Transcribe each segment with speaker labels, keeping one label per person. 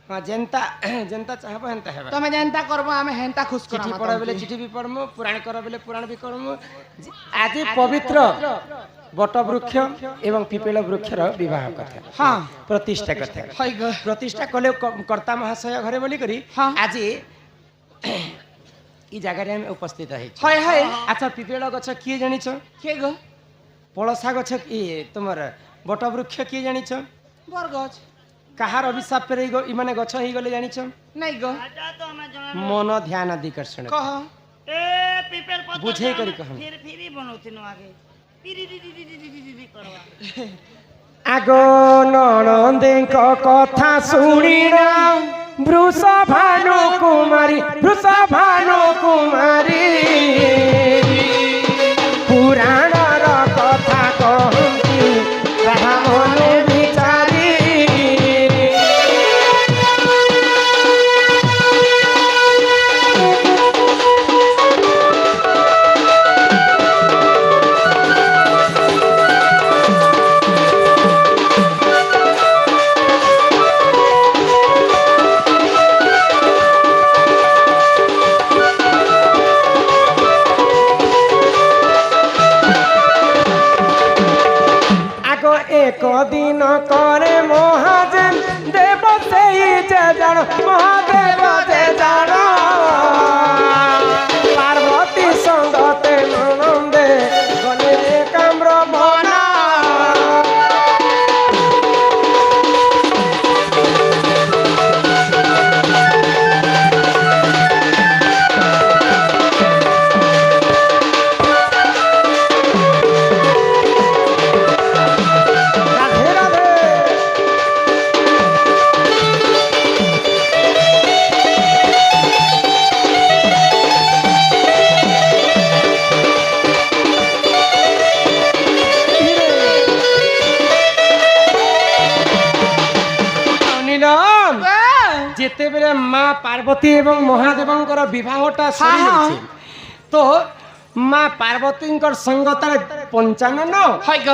Speaker 1: हाँ जेंता जेंता चाहब हेंता हेबा
Speaker 2: तमे जेंता करबो आमे हेंता खुश करब
Speaker 1: चिट्ठी पढ़ा बेले चिट्ठी भी पढ़मु पुराण कर बेले पुराण भी करमु आज पवित्र बट वृक्ष एवं पिपल वृक्षर विवाह कथा
Speaker 2: हाँ
Speaker 1: प्रतिष्ठा कथा
Speaker 2: हई ग
Speaker 1: प्रतिष्ठा कले कर्ता महाशय घरे बोली करी
Speaker 2: हाँ
Speaker 1: आज ई जगह रे हम उपस्थित है
Speaker 2: हई हई
Speaker 1: अच्छा पिपल गछ किए जानिछ
Speaker 2: के ग
Speaker 1: पळसा गछ ई तुमर बट वृक्ष किए जानिछ
Speaker 2: बरगछ
Speaker 1: कहार अभिशाप पे रही इ माने गछ ही गले जानिछ
Speaker 2: नहीं ग
Speaker 1: मन ध्यान अधिकर्षण
Speaker 2: कह
Speaker 3: ए पिपल पत्ता
Speaker 1: बुझे करी कह
Speaker 3: फिर बनौथिनो आगे पिरी करवा
Speaker 1: आगो ननंदेक कथा शुणिना वृषभानु कुमारी पुराणर कथा कहती ताहा मने विचारी एक दिन करे महाजन देव से जान महादेव जे जान पार्वती संगते ननंदे गले काम्र बना जेते बेले माँ पार्वती एवं महादेवंकर विवाहटा सरी जायछि तो माँ पार्वती संगतार पंचानन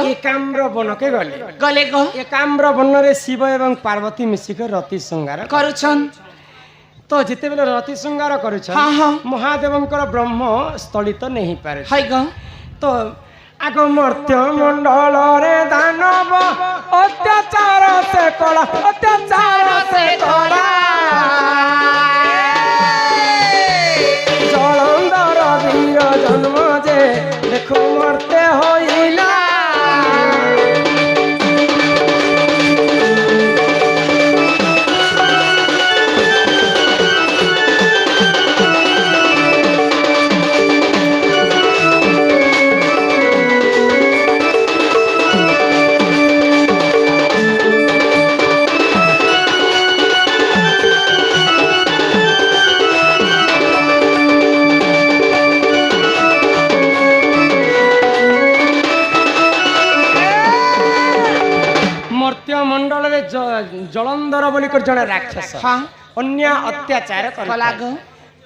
Speaker 1: एकाम्र वन के गले
Speaker 2: गले ग
Speaker 1: एकाम्र वन रे शिव एवं पार्वती मिसिक रति श्रृंगार
Speaker 2: करुछन
Speaker 1: तो जेते बेले रति श्रृंगार करुछन महादेवंकर ब्रह्म स्थलित नहीं पारे
Speaker 2: हई ग
Speaker 1: तो आग मर्त्य मंडल रे दानव अत्याचार से कला जलंधर वीर जन्म जे देखो मर्त्य होइला मंडल रे जलंधर बोली कर जने राक्षस अन्य अत्याचार कला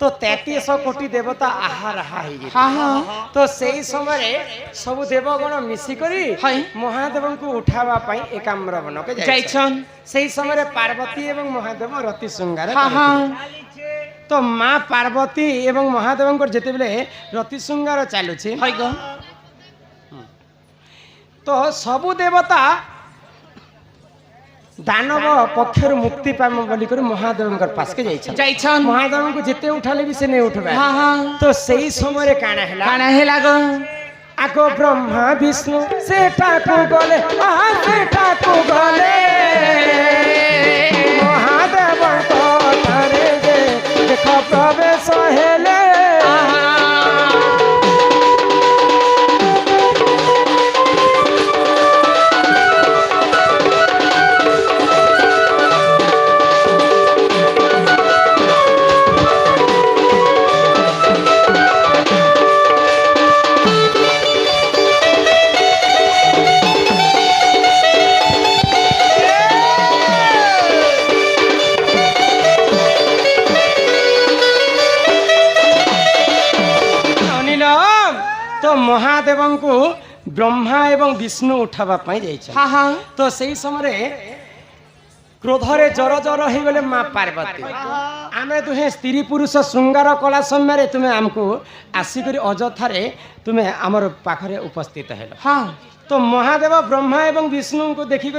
Speaker 1: तो 33 कोटी देवता आहा रहा तो सही समय सब देवगण मिसी करी महादेव को उठावा पाई एकाम्र वन के जाइछन सही समय पार्वती एवं महादेव रति श्रृंगार तो माँ पार्वती एवं महादेव जेते बेले रति श्रृंगार चालुछि तो सबु देवता दानव पक्षर मुक्ति पाम बोली कर महादेव पास के जाइछन महादेव को जिते उठाले भी से नहीं उठबा तो सही समय काना हेला गो आगो ब्रह्मा विष्णु सेठा को गले महादेव को तारे देखो प्रवेश हेले महादेव को ब्रह्मा एवं विष्णु उठावा पाई जाइछ तो सही समय क्रोधरे जर जर हो गले माँ पार्वती आमे तुहे स्त्री पुरुष श्रृंगार कला समय तुम्हें आमको आसिक अजथारे तुम्हें आमर पाखरे उपस्थित हेल
Speaker 2: हाँ
Speaker 1: तो महादेव ब्रह्मा एवं विष्णु को देखिक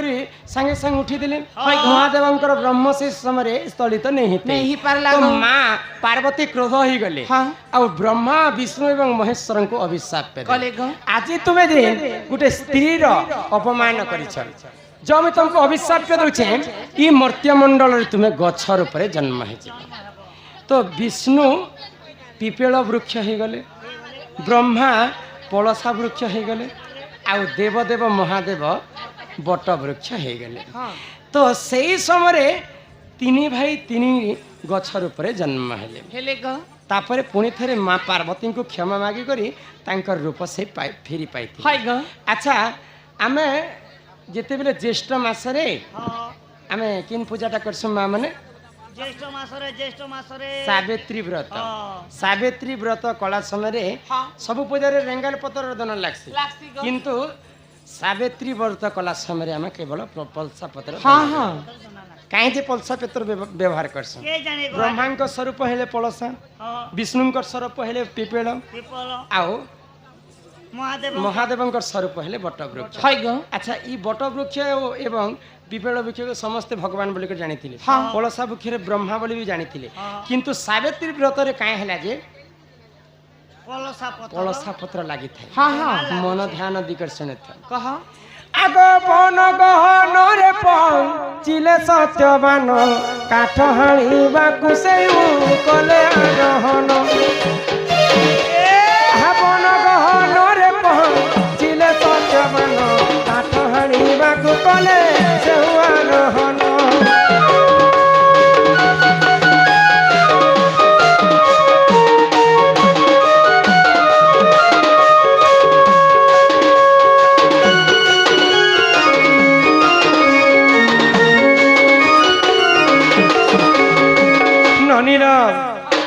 Speaker 1: सांगे सांगे उठी दिले महादेव ब्रह्म से समय स्थलित नहीं
Speaker 2: पारला
Speaker 1: तो माँ पार्वती क्रोध हो गले
Speaker 2: हाँ
Speaker 1: और ब्रह्मा विष्णु एवं महेश्वर को अभिशाप
Speaker 2: कले गो
Speaker 1: आज तुम्हें दिन गोटे स्त्री अपमान कर जो मैं तुमको अभिशाप के दूचे ये मर्त्यमंडल तुम्हें गछ रूप जन्म हो तो विष्णु पिपेल वृक्ष हो गले ब्रह्मा पलसा वृक्ष हो गले आउ देवदेव महादेव बट वृक्ष हो गले तो सही समय तीन भाई तीन गछ रूप जन्म हेले तापर पुणी थे माँ पार्वती को क्षमा मागी करी तांकर रूप से फेरी पाई अच्छा आमे जिते बेले ज्येष्ठ मासरे आमे किन पूजाटा करसु माँ माने
Speaker 3: ज्येष्ठ मासरे
Speaker 1: सावित्री व्रत सावित्री व्रत कला समय सब पूजा रेंगाल पतर दन लागसी किंतु सावित्री व्रत कला समय आम केवल पलसा पत्र कहीं जे पलसा पत्र व्यवहार करसु ब्रह्मा स्वरूप हेले पलसा विष्णु स्वरूप हेले पिपेल आओ महादेव स्वरूप हेले बट वृक्ष अच्छा ये बट वृक्ष एवं पिपेल वृक्ष को समस्ते भगवान बोली जानी पलसा वृक्ष ब्रह्मा बोली भी जानी किंतु सावित्री व्रत कहीं है जे पलसा पत्र लगी था मन ध्यान विकर्षण कह आग पन गहन रे चिले सत्यवान काठ हाणीबाकु से कले आरोहण पन गहन रे चिले सत्यवान काठ हाणीबाकु कले से आरोहण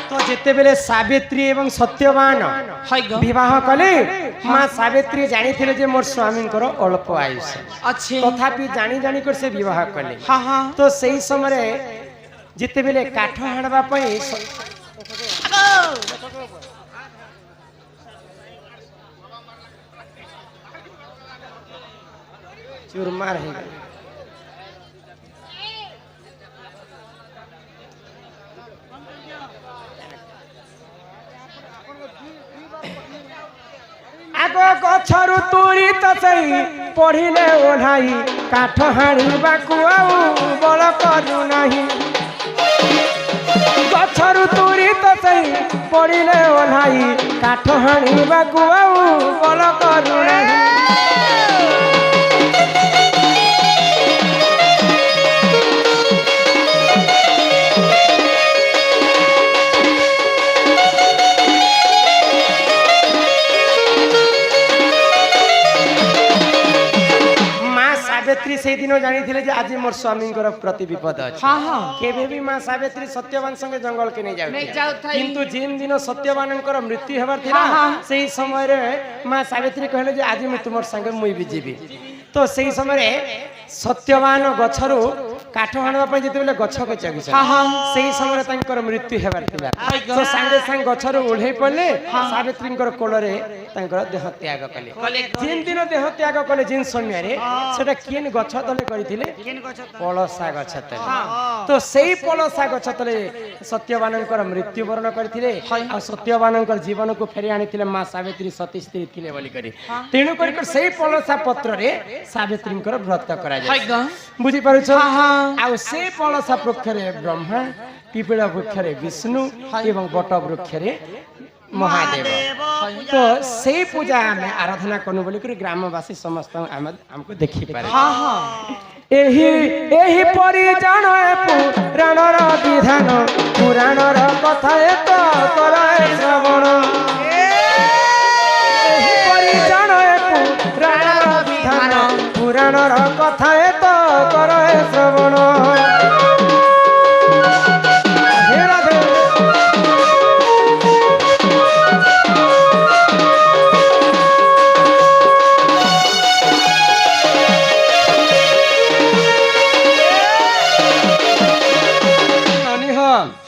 Speaker 1: तो जिते बेले सावित्री एवं सत्यवान विवाह कले माँ सावित्री जानी थे जे मोर स्वामी अल्प आयुष अच्छे तथापि जानी जानी कर से विवाह कले तो सही समय जिते बेले काठ हाणवा चूरमार हो गए आग गछरु तुरी तो सही पढ़िले ओढ़ाई काठ हाणीबाकु आउ बल करू नहीं गछरु तुरी तो सही पढ़िले ओढ़ाई काठ हाणीबाकु आउ बल करू नहीं सावित्री से दिन जानी थे आज मोर स्वामी प्रति विपद अच्छे भी माँ सावित्री सत्यवान संगे जंगल के नहीं जाऊ किंतु जिन दिन सत्यवान मृत्यु होबार से समय माँ सावित्री कहले आज मुझे तुम संगे मुई भी जीवी तो सही समय सत्यवान गछरु काठ हाणवा जिते गछ के चगी से समय मृत्यु होबार तो सांगे सांगे गछरु ओढ़े पड़े सावित्री कोल देह त्याग कले जिन दिन देह त्याग कले जिन समय किन गछ तले करथिले पलसा गछ तले तो सेही पलसा गछ तले सत्यवान मृत्युवरण करथिले आ सत्यवान जीवन को फेरी आनिथिले माँ सावित्री सती स्त्री थिले बोली करी तेणु कर सेही पलसा पत्र रे सावित्री व्रत करा जाय बुझी पारुछ आ से पलसा वृक्ष रे ब्रह्मा पिपील वृक्ष रे विष्णु एवं बट वृक्ष रे महादेव तो से पूजा आम आराधना करूँ बोलिक ग्रामवासी समस्त हमको देखी पारे एही परि जान पुराणर विधान पुराणर कथा एक करे श्रवण एही परि जान पुराणर विधान पुराणर कथा एक करे श्रवण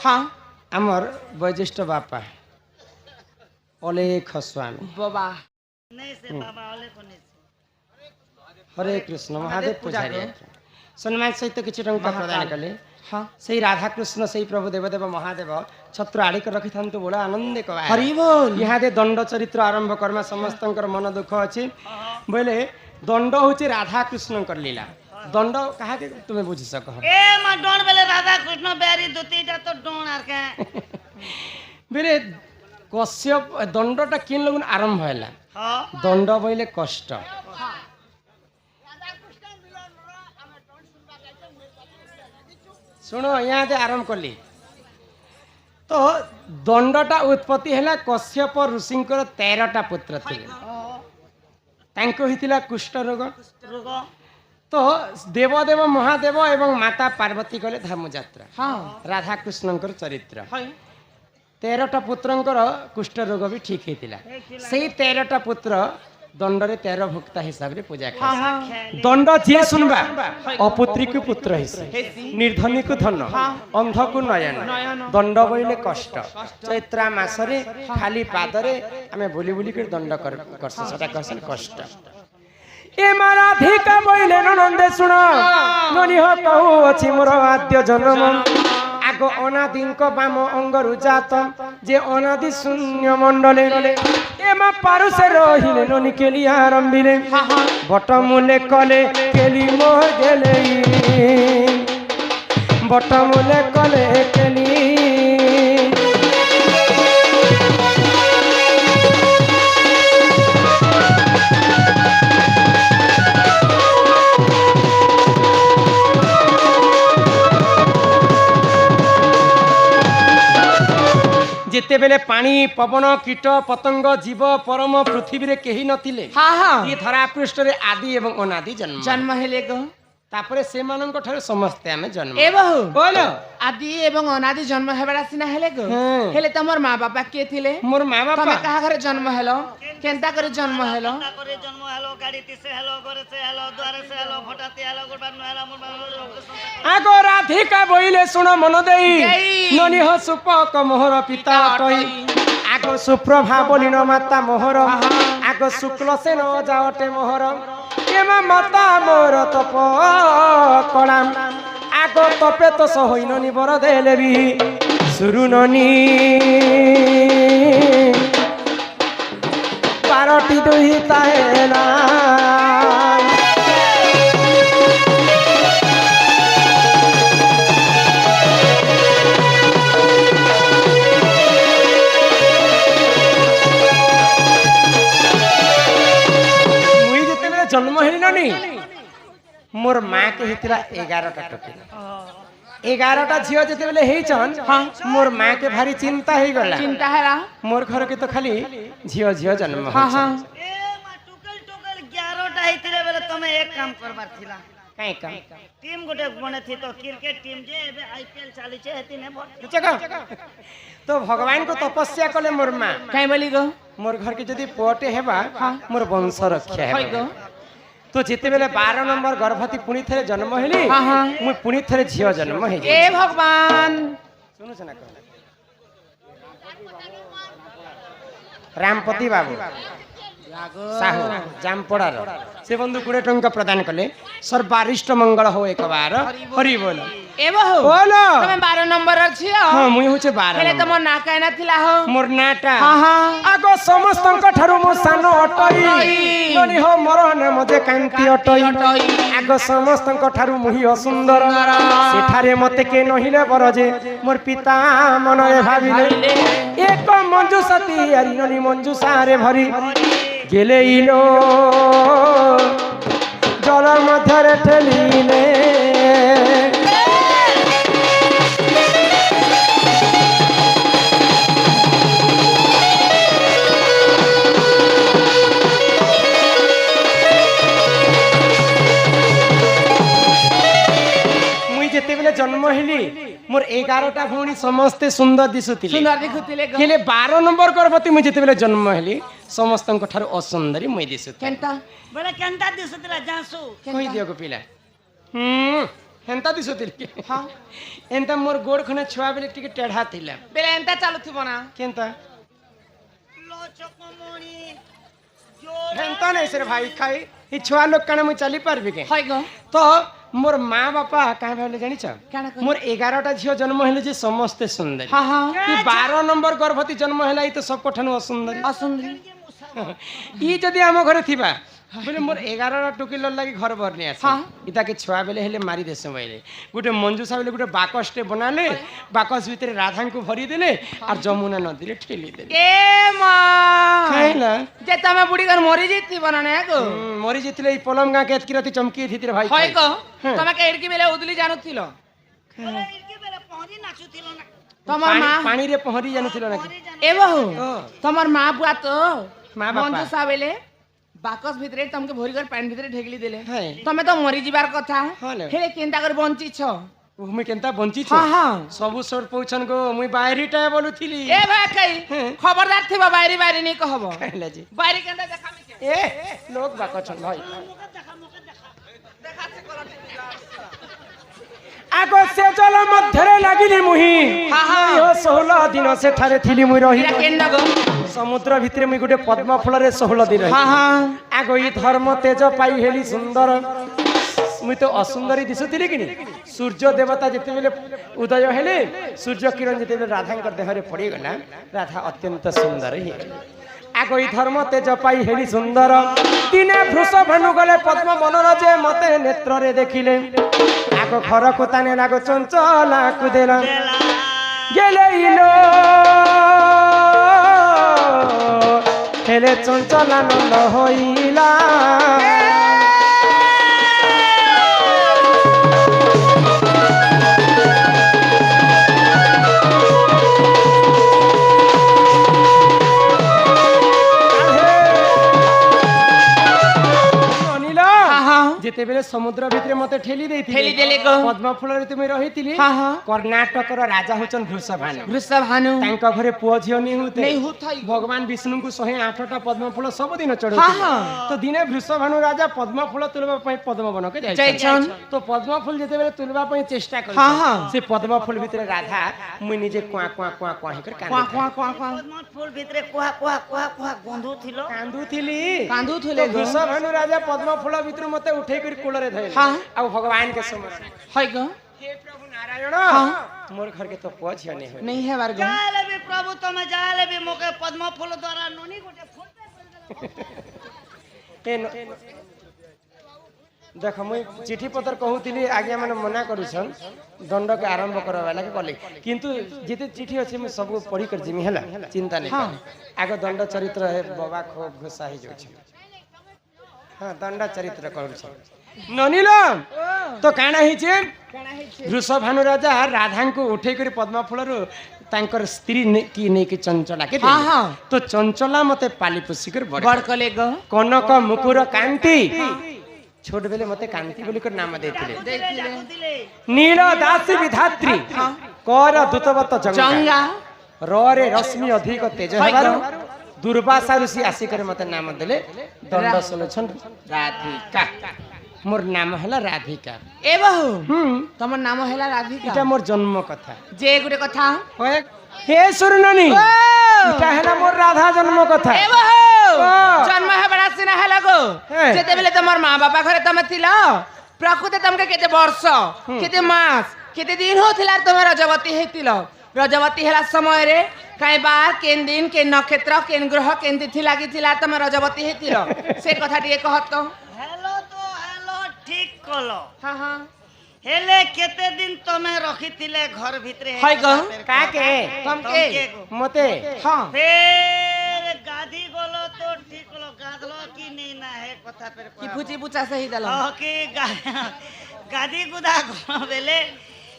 Speaker 2: हाँ
Speaker 1: आमर वैशिष्ट बापा अलेख स्वामी
Speaker 2: बाबा
Speaker 3: नहीं से बाबा वाले को नहीं से
Speaker 1: हरे कृष्ण महादेव पूजारी सम्मान सहित किसी टंका प्रदान कले
Speaker 2: हाँ
Speaker 1: से राधा कृष्ण से प्रभु देवदेव महादेव छत्र आड़ी कर रखि था बोला आनंद को
Speaker 2: हरि बोल
Speaker 1: यहाँ दंड चरित्र आरंभ कर्मा समस्त मन दुख अच्छी बोले दंड हूँ राधा कृष्ण लीला दंड कहा तुम्हें बुझी सक
Speaker 3: ए मा डोन बेले राधा कृष्ण बेरी दुतीटा तो डोन आर के
Speaker 1: बोले कश्यप दंडटा किन लोग आरंभ है
Speaker 3: हां
Speaker 1: दंड बोले कष्ट शुण यहाँ आरंभ कली तो दंडटा उत्पत्ति है कश्यप ऋषि 13टा पुत्र थे कुष्ठ रोग
Speaker 3: रुको
Speaker 1: तो देवदेव महादेव एवं माता पार्वती कले धर्म यात्रा
Speaker 2: हाँ
Speaker 1: राधा कृष्ण चरित्र
Speaker 2: हाँ
Speaker 1: 13टा पुत्रंकर कुष्ठ रोग भी ठीक होता से 13टा पुत्र दंडरे 13 भुक्ता हिसाब रे पूजा कर दंड जी सुनबा अपुत्री को पुत्र हिसाब निर्धनी को धन अंध को नयन दंड बोले कष्ट चैत्रा मासरे खाली पादरे आमे बुली बुली कर दंड करछ सेटा कहसन कष्ट ए माराधिका बोले नंदे सुन ननी हो कहू अछि मोर आद्य जन्म आगो अनादिंक बाम अंगरु जात जे अनादि शून्य मंडले ए मा पारुसे रहिले ननी केली आरंभिले बटमूले कले केली मोह गेले बटमूले कले केली जिते बेले पानी पवन कीट पतंग जीव परम पृथ्वी रे केही नथिले
Speaker 2: हाँ हाँ
Speaker 1: ये धरा पृष्ठ रे आदि एवं अनादि जन्म
Speaker 2: जन्म हेले गो
Speaker 1: तापरे से मानक ठारे समस्ते आमे जन्म
Speaker 2: ए बहु
Speaker 1: बोलो
Speaker 2: आदि एवं अनादि जन्म हेबारा सिना हेले गो
Speaker 1: हाँ।
Speaker 2: हेले तमर माँ बापा के थिले
Speaker 1: मोर माँ
Speaker 2: तमे
Speaker 1: बापा
Speaker 2: कहा घरे जन्म हेलो केनता करे जन्म हेलो
Speaker 3: ता करे जन्म हेलो गाड़ी तिसे हेलो घरे से हेलो द्वारे से हेलो फटाते हेलो गुरबार न हेलो मोर बाबा
Speaker 1: आगो राधिका बोइले सुन मन देई
Speaker 2: देई।
Speaker 1: ननी हो सुपक मोहर पिता अटई आगो सुप्रभा बोलिन माता मोहर आगो शुक्ल से न जावटे मोहर केमा माता मोर तप कलाम आगो तपे तो सहोइननी बर देले भी सुरुननी बारटी दुही ताहेला जन्म हेलनी मोर माँ के हितला 11टा टोकेला 11टा झियो जते बेले हेचन मोर माँ के भारी चिंता हे गला
Speaker 2: चिंता हेला
Speaker 1: मोर घर के तो खाली झियो झियो जन्म
Speaker 2: हाँ हाँ
Speaker 3: ए मा टुकल टुकल 11टा हितरे बेले तमे एक काम करबार थिला
Speaker 1: काई काम
Speaker 3: टीम गोटे बने थी तो क्रिकेट टीम जे एबे आईपीएल चाली छे हेती ने भोट
Speaker 1: जगह तो भगवान को तपस्या कले मोर माँ
Speaker 2: काई बोली गो
Speaker 1: मोर घर के जदी पोटे हेबा मोर वंश रक्षा
Speaker 2: होय
Speaker 1: हेबा
Speaker 2: गो
Speaker 1: तो जिते बेले 12 नंबर गर्भवती पुणी थरे जन्म हेली
Speaker 2: हाँ हाँ
Speaker 1: मु पुणी थरे झियो जन्म हे
Speaker 2: ए भगवान
Speaker 1: सुनो छना रामपति बाबू साहू जामपड़ार से बंधु 20 टंका प्रदान कले सर्वारिष्ट मंगल हो एक बार हरि बोल
Speaker 2: ए बहु
Speaker 1: बोलो
Speaker 2: तमे 12 नंबर छियो
Speaker 1: हां मुई होचे 12
Speaker 2: हेले तमो ना कायना थिला हो
Speaker 1: मोर नाटा
Speaker 2: हाँ हाँ
Speaker 1: आगो समस्तंक ठारू मो सानो अटई ननी हो मोर नाम जे कांति अटई आगो समस्तंक ठारू मुहि असुंदर सेठारे मते के नहिले बरजे मोर पिता मनरे भाबिले एक मंजू सती हरि ननी मंजू सारे भरी गेले इलो जल मध्यरे ठेलिले जन्म हेली मोर 11टा भौणी समस्ते सुंदर दिसुतिले
Speaker 2: सुंदर दिखुतिले गो
Speaker 1: हेले 12 नंबर गर्भवती मुई जेते बेले जन्म हेली समस्तंक ठारू असुंदरी मुई दिसुति
Speaker 2: केनता
Speaker 3: बेले केनता दिसुतला जासु
Speaker 1: कहि दियो को पिला ହେନ୍ତା ଦିଶୁଥିଲି
Speaker 2: ହଁ
Speaker 1: ଏନ୍ତା ମୋର ଗୋଡ଼ ଖଣ୍ଡେ ଛୁଆ ବେଲେ ଟିକେ ଟେଢା ଥିଲା
Speaker 2: ବେଲେ ଏନ୍ତା ଚାଲୁଥିବ ନା
Speaker 1: କେନ୍ତା
Speaker 3: ଲଚକମଣି
Speaker 1: ହେନ୍ତା ନାଇଁ ସେ ଭାଇ ଖାଇ ଏ ଛୁଆ ଲୋକ କାଣା ମୁଇଁ ଚାଲି ପାରବି କେ
Speaker 2: হয় গো
Speaker 1: ତ মোর মা বাপা কাঁ ভাবলে জানিছ
Speaker 2: কাଣା কইলে?
Speaker 1: মোর 11টা ঝিও জন্ম হেলে যে সমস্তে সুন্দর
Speaker 2: হ্যাঁ হ্যাঁ
Speaker 1: 12 নম্বর গর্ভবতী জন্ম হেলা ই তো সবকঠানু অসুন্দর
Speaker 2: অসুন্দরী
Speaker 1: ই যদি আম ঘরে থিবা বলে মোর 11টা টুকিলর লাগি ঘর বরনি আছে
Speaker 2: হ্যাঁ।
Speaker 1: ইতাকে ছুয়া বেলে হেলে মারি দেছে বইলে গোটে মঞ্জুসা বেলে গোটে বাকসটে বনালে বাকস ভিতরে রাধাঙ্কু ভরি দেলে আর যমুনা নদীরে ঠেলি দেলে
Speaker 2: এ মা
Speaker 1: খাইলা
Speaker 2: যে তুমি বুড়ি ঘর মরি যাইতিব না না গো
Speaker 1: মরি যেতিলে এই পলম গাঁ কেত কিরতি চমকি থিতিরে ভাই
Speaker 2: হয় গো
Speaker 1: হ্যাঁ।
Speaker 2: তোমাকে এড়কি বেলে উদলি জানুছিল
Speaker 3: ইরকি বেলে পহরি নাচুছিল না
Speaker 2: তোমার মা
Speaker 1: পানি রে পহরি জানুছিল নাকি
Speaker 2: এ বহু
Speaker 1: ও।
Speaker 2: তোমার মা বুয়া তো
Speaker 1: মা বাপা।
Speaker 2: মঞ্জু সাবেলে বাকস ভিতরে তোমাকে ভরি করে প্যান্ট ভিতরে ঢেকলি দেলে
Speaker 1: হ্যাঁ।
Speaker 2: তুমি তো মরি যাবার কথা
Speaker 1: হ্যাঁ লে।
Speaker 2: হেলে কেনতা করে বঞ্চিছ
Speaker 1: মুই কেনতা বঞ্চিছ
Speaker 2: হ্যাঁ হ্যাঁ
Speaker 1: সবু সর পৌছন গো মুই বাইরিটা বলুছিলি
Speaker 2: এ ভাই খাই
Speaker 1: হ্যাঁ।
Speaker 2: খবরদার থিবা বাইরে বাইরে নি কহব
Speaker 1: খাইলা জি
Speaker 2: বাইরে কেনতা দেখামি কে
Speaker 1: এ লোক বাকছন ভাই
Speaker 2: দেখাচ্ছে কলটি
Speaker 1: আগ সে জল মধ্যরে লাগিলি মুহি
Speaker 2: হ্যাঁ, হ্যাঁ।
Speaker 1: ও 16 দিন সেঠারে থিলি মুই রহি
Speaker 2: এরা কেন্ডা গো
Speaker 1: সমুদ্র ভিতরে মুই গোটে পদ্ম ফুলরে 16 দিন রহি
Speaker 2: হ্যাঁ হ্যাঁ
Speaker 1: আগ ই ধর্ম তেজ পাই হেলি সুন্দর মুই তো অসুন্দরী দিশুଥିଲି কিনি সূর্য দেবতা যেতেবেলে উদয় হেলে সূর্য কিরণ যেতেবেলে রাধাঙ্কর দেহরে পড়িগলা রাধা অত্যন্ত সুন্দর হইগলা আগ ই ধর্ম তেজ পাই হেলি সুন্দর দিনে ভৃষ ভেনু গলে পদ্ম মনোরজে মতে নেত্রে দেখিলে আগ ঘরকু তানে আগ চঞ্চলা কুদেলা গেলে ইলো হেলে চঞ্চলানন্দ হইলা যেতেবেলে সমুদ্র ভিতরে মতে ঠেলি
Speaker 2: ঠেলি দেলে গো।
Speaker 1: পদ্ম ফুলরে তুমি রহিতিলি
Speaker 2: হ্যাঁ, হ্যাঁ।
Speaker 1: কর্ণাটকর রাজা হচ্ছেন বৃষভানু
Speaker 2: বৃষভানু
Speaker 1: তাଙ୍କ ঘরে পুଅ ଝିଅ ନି ହୁତେ
Speaker 2: ନେଇ ହଉଥାଇ।
Speaker 1: ଭଗବାନ ବିଷ୍ଣୁଙ୍କୁ 108ଟା ପଦ୍ମ ଫୁଲ ସବୁଦିନ
Speaker 2: ହଁ,
Speaker 1: ଚଢଉଥିଲେ
Speaker 2: ହଁ।
Speaker 1: ତ ଦିନେ ବୃଷଭାନୁ ରାଜା ପଦ୍ମ ଫୁଲ ତୁଳିବା ପାଇଁ ପଦ୍ମବନକୁ
Speaker 2: ଯାଇଛନ୍।
Speaker 1: ଯାଇଛନ୍ ତ ପଦ୍ମ ଫୁଲ ଯେତେବେଳେ ତୁଳିବା ପାଇଁ ଚେଷ୍ଟା
Speaker 2: ହଁ,
Speaker 1: କରିଛନ୍
Speaker 2: ହଁ।
Speaker 1: ସେ ପଦ୍ମ ଫୁଲ ଭିତରେ ରାଧା ମୁଇଁ ନିଜେ କୁଆ କୁଆ କୁଆ କୁଆ ହେଇକରି
Speaker 2: କ୍ୱା
Speaker 1: କାନ୍ଦୁଥିଲି
Speaker 2: କ୍ୱା କ୍ୱା କ୍ୱା
Speaker 3: পদ্ম ফুল ভিতরে কুহা কুহা কুহা কুহা গন্ধুছিল
Speaker 1: କାନ୍ଦୁଥିଲି
Speaker 2: କାନ୍ଦୁଥିଲେ
Speaker 1: ତ
Speaker 2: ଗো।
Speaker 1: ବୃଷଭାନୁ ରାଜା ପଦ୍ମ ଫୁଲ ଭିତରୁ ମତେ ଉଠେଇ କରି କୋଳରେ ଧଇଲେ
Speaker 2: ହଁ।
Speaker 1: ଆଉ ଭଗବାନ କେ ସମର
Speaker 2: হয় গো
Speaker 1: हे प्रभु नारायण
Speaker 2: हाँ।
Speaker 1: मोर घर के तो पुआ झिया नहीं हो
Speaker 2: নেই হেবার গো
Speaker 3: যালে বি প্রভু তুমি যালে বি মোকে পদ্ম ফুল দ্বারা ননি গোটে ফুল
Speaker 1: देख मुई चिठी पत्र कहूली आज्ञा मैंने मना करुछन दंड के आरंभ करवा लगे कले किंतु जिते चिठी अच्छे मुझे सब पढ़ी कर जिमी है चिंता नहीं
Speaker 2: हाँ।
Speaker 1: आग दंड चरित्र है बाबा खूब घुसा ही जाऊँ हाँ दंड चरित्र करुछ ननिल तो काना हिचे वृषभानु राजा राधा को उठे कर पद्म फूल तांकर स्त्री की नहीं कि चंचला के
Speaker 2: हाँ, हाँ।
Speaker 1: तो चंचला मते पाली पोषी कर बड़
Speaker 2: बड़ कले गो
Speaker 1: कनक मुकुर कांति छोट बेले मते कांति बोली कर नाम देथिले
Speaker 3: ডাকুতিলে
Speaker 1: नील दासी विधात्री कर दूतवत जंगा
Speaker 2: জঙ্গা
Speaker 1: रे रश्मि अधिक तेज
Speaker 2: हाय
Speaker 1: हेबारु
Speaker 2: गो।
Speaker 1: दुर्वासा ऋषि आसी कर मते नाम देले दंड सुनछन राधिका मोर नाम हला राधिका
Speaker 2: এ বহু
Speaker 1: हम
Speaker 2: তোমার নাম হেলা রাধিকা
Speaker 1: इटा मोर जन्म कथा
Speaker 2: যে গুটে কথা
Speaker 1: होय हे सुरननी
Speaker 2: ও
Speaker 1: इटा हेला मोर राधा जन्म कथा
Speaker 2: এ বহু
Speaker 1: ও।
Speaker 2: জন্ম হেবার সিনা হেলা গো
Speaker 1: হ্যাঁ।
Speaker 2: যেতেবেলে তোমার মা বাবা ঘরে তুমি ছিল প্রকৃতি তোমাকে কেতে বর্ষ কেতে মাস কেতে দিন হউছিল আর তুমি রজবতী হইতিল রজবতী হেলা সময় রে কাই বার কেন দিন কেন নক্ষত্র কেন গ্রহ কেন তিথি লাগিছিল আর তুমি রজবতী হইতিল সে কথা টিকে কহত
Speaker 3: হেলো তো হেলো ঠিক কলো
Speaker 2: হ্যাঁ হ্যাঁ
Speaker 3: হেলে কেতে দিন তুমি রখিছিলে ঘর ভিতরে
Speaker 2: হয় গো
Speaker 1: काके
Speaker 2: তমকে
Speaker 1: मते
Speaker 2: হ্যাঁ
Speaker 3: ফের গাধি গলো তো ঠিক হলো গাধলো কি নেই না হে কথা ফের
Speaker 2: কি ফুচি বুচা সহি দিল
Speaker 3: কি গাধি গুদা গলো বেলে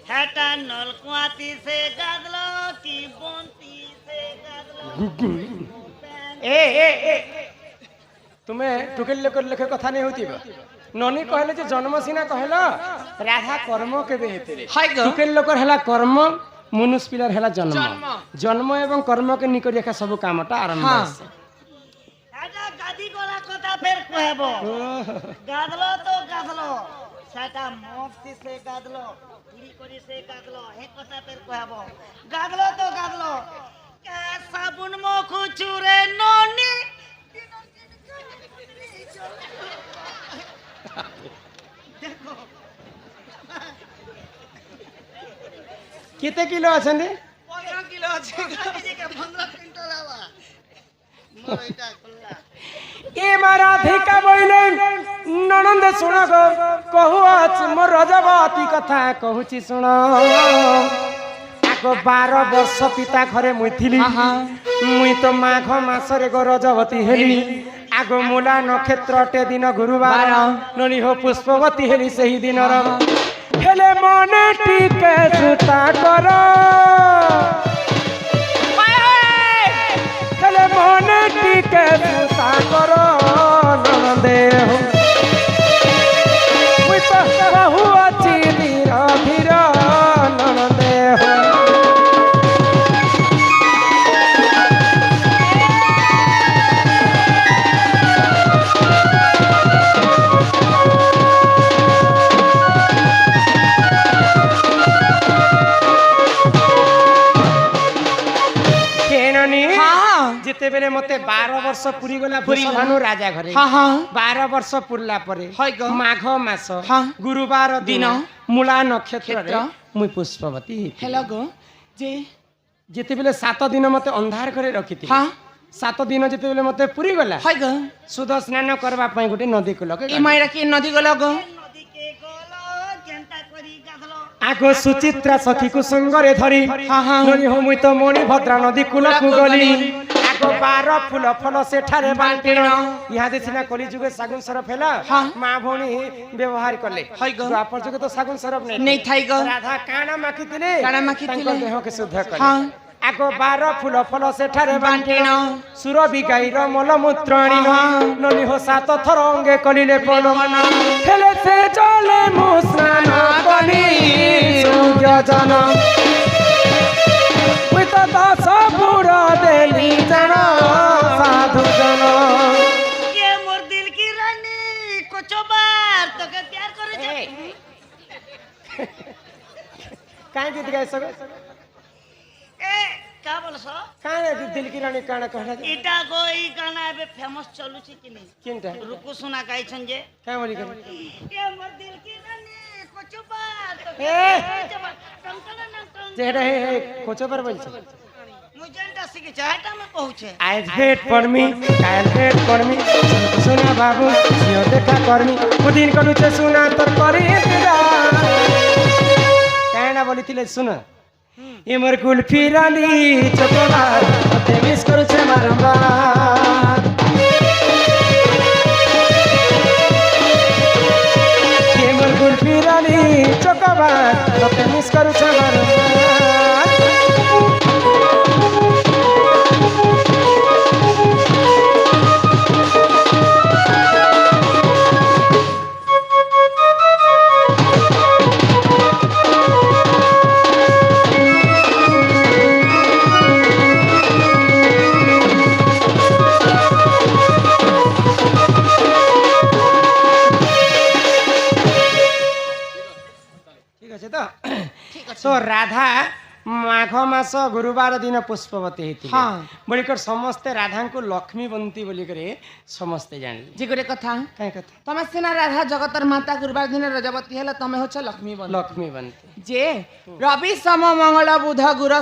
Speaker 3: হেটা নলকুয়াতি সে গাধলো কি বন্তি সে গাধলো
Speaker 1: ए ए ए तुम्हें टुकेल लेकर लेखे कथा नहीं होती ननी कहले जे जन्म सिना कहलो राधा कर्म केबे हेतले
Speaker 2: हाय गो
Speaker 1: टुकेल लोकर हला कर्म मनुष्य पिलर हला जन्म
Speaker 2: जन्म।
Speaker 1: जन्म एवं कर्म के निकट रेखा सब कामटा आरंभ
Speaker 2: हाँ।
Speaker 1: होइছে
Speaker 3: হেটা গাধি গলা কথা ফের কহেব গাধলো তো গাধলো সেটা মস্তি সে গাদলো চুরি করি সে গাদলো হে কথা ফের কহাব গাদলো তো গাদলো কে সাবুন মুখ চুরে ননি দেখো
Speaker 1: কেতে কিলো আছেন রে
Speaker 2: 15 কিলো আছে
Speaker 3: এদিকে 15 কুইন্টাল আবা মোর এটা কল্লা
Speaker 1: এ মারাধিকা বইলে ননন্দ শুণ গো কহু আছে মোর রজবতী কথা কহুছি শুণ আগ 12 বর্ষ পিতা ঘরে মুই থিলি মুই তো মাঘ মাসরে গো রজবতী হেলি আগ মূলা নক্ষত্রটে দিন গুরুবার ননি হো পুষ্পবতী হেলি সেই দিনর হেলে মনে টিকে সুতা কর হেলে মনে টিকে সুতা কর ননন্দে মুই তো কহু আছি ধীর ধীর ননন্দে যেতেবেলে মতে 12 বর্ষ পুরি গলা ভানু রাজা ঘরে 12 বর্ষ পুরলা পরে মাঘ মাস গুরুবার দিন মূলা নক্ষত্র মুই পুষ্পবতী
Speaker 2: হেলো গো যে
Speaker 1: যেতেবেলে 7 দিন মতে ଅନ୍ଧାର করে রখিতি 7 দিন যেতেবেলে মতে পুরি গলা
Speaker 2: হয় গো
Speaker 1: সুদ স্নান করবা পাই গোটে নদী কুলকে
Speaker 2: এই মাইরা কি নদী গলো গো
Speaker 3: নদীকে গলো জেন্টা করি গাদলো
Speaker 1: আগো সুচিত্রা সখীকু সঙ্গরে ধরি ননি হো মুই তো মণি ভদ্রা নদী কুলকু গলি আগো 12 ফুল ফল সেঠারে বান্টিণ ইহাদে সিনা কলি যুগে সাগুন সরফ হেলা মা ভৌণী ব্যবহার কলে দ্বাপর যুগে তো সাগুন সরফ
Speaker 2: নেই থাই গো
Speaker 1: রাধা কানা মাখিতিলে
Speaker 2: মাখিଥିଲେ
Speaker 1: দেহকে শুদ্ধ কলে আগো 12 ফুল ফল সেঠারে বান্টিণ সুরবি গাইর মলমূত্র আনিন ননি হো 7 থর অঙ্গে কলিলে পলমন হেলে সে জলে মু স্নান কলি সূর্যজন মুই তো 10 বুড়ো দেলি জান সাধু জন
Speaker 3: কে মোর দিল কি রানী কোচবার তোকে প্যার করে যাই
Speaker 1: কাই গীত গাই সবে
Speaker 3: এ কা বলছো
Speaker 1: কাই দিল কি রানী কানা कहना
Speaker 3: এটা গো এই গানা এবে ফেমাস চলুছি কি নি
Speaker 1: কিনটা
Speaker 3: রুকু সোনা গাইছেন যে
Speaker 1: কাই বলি কেন
Speaker 3: কে মোর দিল কি রানী কোচবার তোকে
Speaker 1: এ!
Speaker 3: টংটং টংটং
Speaker 1: যেটা হে হে কোচবার বলছে
Speaker 3: মুই যেটা শিখেছি এটা আমি কহুছে
Speaker 1: আজ ভেট পড়মি কাল ভেট পড়মি সোনা বাবু সিও দেখা করমি কুদিন কলুছে সোনা তোর করি কাইনা বলিছিলে শুন এমর কুলফি রানী চকোবার মতে মিস করছে বারবার এমর কুলফি রানী চকোবার মতে মিস করছে বারবার तो राधा माघ मास गुरुवार दिन पुष्पवती होती बोलिकर समस्ते राधा को लक्ष्मीवंती बोलिकर समस्ते जान
Speaker 2: जे गोटे कथा
Speaker 1: काय कथा
Speaker 2: तमे सिना राधा जगतर माता गुरुवार दिन रजवती हेला तमे होछ लक्ष्मी बन
Speaker 1: लक्ष्मीवंती
Speaker 2: जे रवि सम मंगल बुध गुरु